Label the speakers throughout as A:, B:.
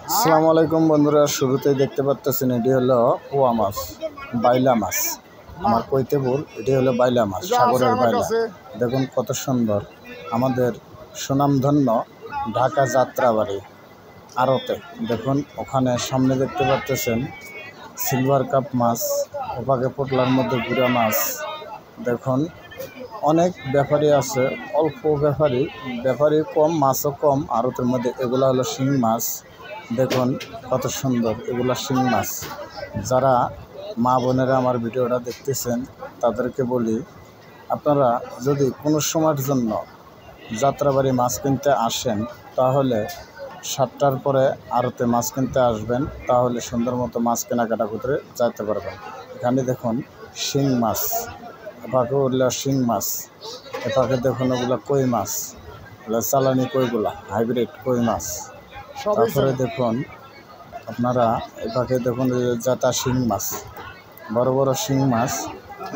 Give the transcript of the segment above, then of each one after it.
A: আসসালামু আলাইকুম বন্ধুরা, শুরুতেই দেখতে পাচ্ছেন এটি হলো পোয়া মাছ, বাইলা মাছ। আমার কইতে ভুল, এটি হলো বাইলা মাছ, সাগরের বাইলা। দেখুন কত সুন্দর, আমাদের সুনামধন্য ঢাকা যাত্রাবাড়ি আড়তে। দেখুন ওখানে সামনে দেখতে পাচ্ছেন সিলভার কাপ মাছ, ওপাকে পোটলার মধ্যে গুঁড়া মাছ। দেখুন অনেক ব্যাপারী আছে, অল্প ব্যাপারী কম, মাছও কম আড়তের মধ্যে। এগুলো হলো শিং মাছ। দেখুন কত সুন্দর, এগুলো শিং মাছ। যারা মা বোনেরা আমার ভিডিওটা দেখতেছেন তাদেরকে বলি, আপনারা যদি কোনো সময়ের জন্য যাত্রাবাড়ি মাছ কিনতে আসেন তাহলে 7টার পরে আড়তে মাছ কিনতে আসবেন, তাহলে সুন্দর মতো মাছ কেনাকাটা করতে যাইতে পারবেন। এখানে দেখুন শিং মাছ, এপাকে উঠলে শিং মাছ, এপাকে দেখুন ওগুলো কই মাছ, ওগুলো চালানি কইগুলা, হাইব্রিড কই মাছ। তারপরে দেখুন আপনারা এপাকে দেখুন জাতা শিং মাছ, বড় বড় শিং মাছ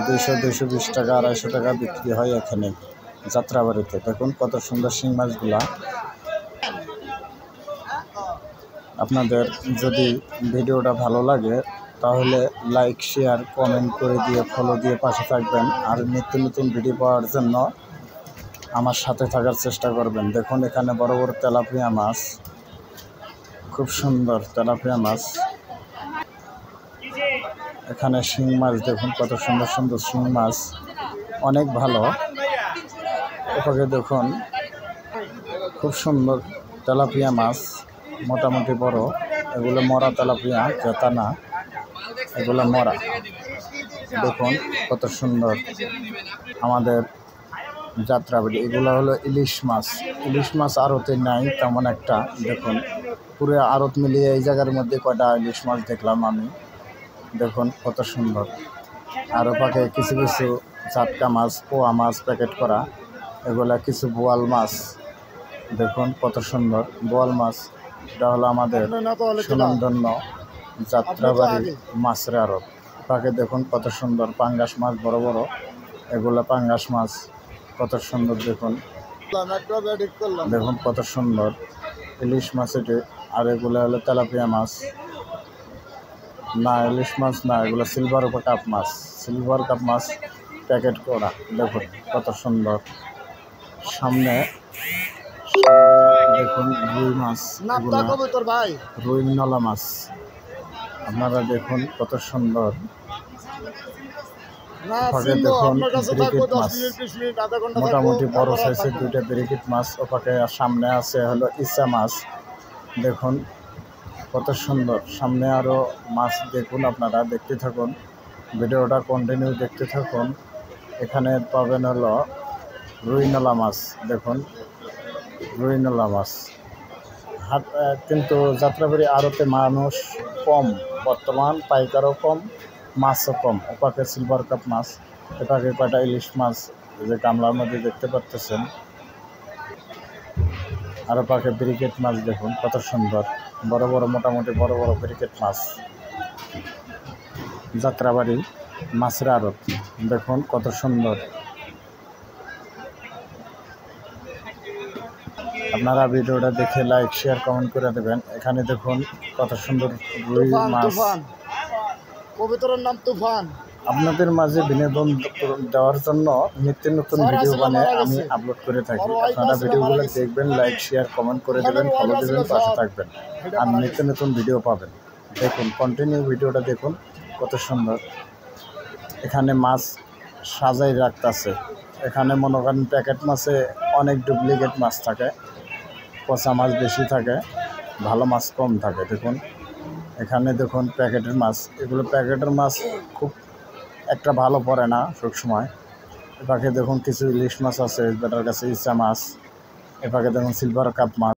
A: 200-220 টাকা, 250 টাকা বিক্রি হয় এখানে যাত্রাবাড়িতে। দেখুন কত সুন্দর শিং মাছগুলা। আপনাদের যদি ভিডিওটা ভালো লাগে তাহলে লাইক, শেয়ার, কমেন্ট করে দিয়ে ফলো দিয়ে পাশে থাকবেন। আর নিত্য নতুন ভিডিও পাওয়ার জন্য আমার সাথে থাকার চেষ্টা করবেন। দেখুন এখানে বড় বড় তেলাপিয়া মাছ, খুব সুন্দর তেলাপিয়া মাছ। এখানে শিং মাছ, দেখুন কত সুন্দর সুন্দর শিং মাছ, অনেক ভালো। এটাকে দেখুন খুব সুন্দর তেলাপিয়া মাছ, মোটামুটি বড়। এগুলো মরা তেলাপিয়া, ক্রেতা না, এগুলো মরা। দেখুন কত সুন্দর আমাদের যাত্রাবাড়ি। এগুলো হলো ইলিশ মাছ। ইলিশ মাছ আড়তে নাই তেমন একটা। দেখুন পুরো আড়ত মিলিয়ে এই জায়গার মধ্যে কয়টা ইলিশ মাছ দেখলাম আমি। দেখুন কত সুন্দর। আর ওপাকে কিছু কিছু জাটকা মাছ, পোয়া মাছ প্যাকেট করা, এগুলা কিছু বোয়াল মাছ। দেখুন কত সুন্দর বোয়াল মাছ। এটা হলো আমাদের সুনামধন্য যাত্রাবাড়ি মাছের আড়ত। ওপাকে দেখুন কত সুন্দর পাঙ্গাস মাছ, বড় বড়, এগুলা পাঙ্গাস মাছ, কত সুন্দর। দেখুন দেখুন কত সুন্দর ইলিশ মাছ এটি। আর এগুলো হলো তেলাপিয়া মাছ, না ইলিশ মাছ না, এগুলো সিলভার কাপ মাছ, সিলভার কাপ মাছ প্যাকেট করা। দেখুন কত সুন্দর। সামনে দেখুন রুই মাছ, রুই নলা মাছ। আপনারা দেখুন কত সুন্দর। দেখুন ব্রিকেট মাছ, মোটামুটি বড় সাইজের 2টা ব্রিকেট মাছ। ওপাকে সামনে আছে হলো ইচা মাছ। দেখুন কত সুন্দর। সামনে আরও মাছ দেখুন, আপনারা দেখতে থাকুন, ভিডিওটা কন্টিনিউ দেখতে থাকুন। এখানে পাবেন হলো রুইনলা মাছ। দেখুন রুইনলা মাছ। কিন্তু যাত্রাবাড়ি আড়তে মানুষ কম বর্তমান, পাইকারও কম, মাছও কম। ওপাকে সিলভার কাপ মাছ, এপাকে কয়টা ইলিশ মাছ যে গামলার মধ্যে দেখতে পাচ্ছেন। আর ওপাকে ব্রিকেট মাছ, দেখুন কত সুন্দর বড় বড়, মোটামুটি বড় বড় ব্রিকেট মাছ। যাত্রাবাড়ি মাছের আড়ত দেখুন কত সুন্দর। আপনারা ভিডিওটা দেখে লাইক, শেয়ার, কমেন্ট করে দেবেন। এখানে দেখুন কত সুন্দর রুই মাছ।
B: কবিতার নাম তুফান।
A: আপনাদের মাঝে বিনোদন দেওয়ার জন্য নিত্য নতুন ভিডিও বানিয়ে আমি আপলোড করে থাকি। আপনারা ভিডিওগুলো দেখবেন, লাইক, শেয়ার, কমেন্ট করে দেবেন, ফলো দেবেন, পাশে থাকবেন, আর নিত্য নতুন ভিডিও পাবেন। দেখুন কন্টিনিউ ভিডিওটা দেখুন কত সুন্দর। এখানে মাছ সাজাই রাখতেছে। এখানে মনে করেন প্যাকেট মাছে অনেক ডুপ্লিকেট মাছ থাকে, পচা মাছ বেশি থাকে, ভালো মাছ কম থাকে। দেখুন এখানে দেখুন প্যাকেটের মাছ, এগুলো প্যাকেটের মাছ খুব একটা ভালো পড়ে না সবসময়। এপাকে দেখুন কিছু ইলিশ মাছ আছে, বেটার কাছে ইচা মাছ। এপাকে দেখুন সিলভার কাপ মাছ।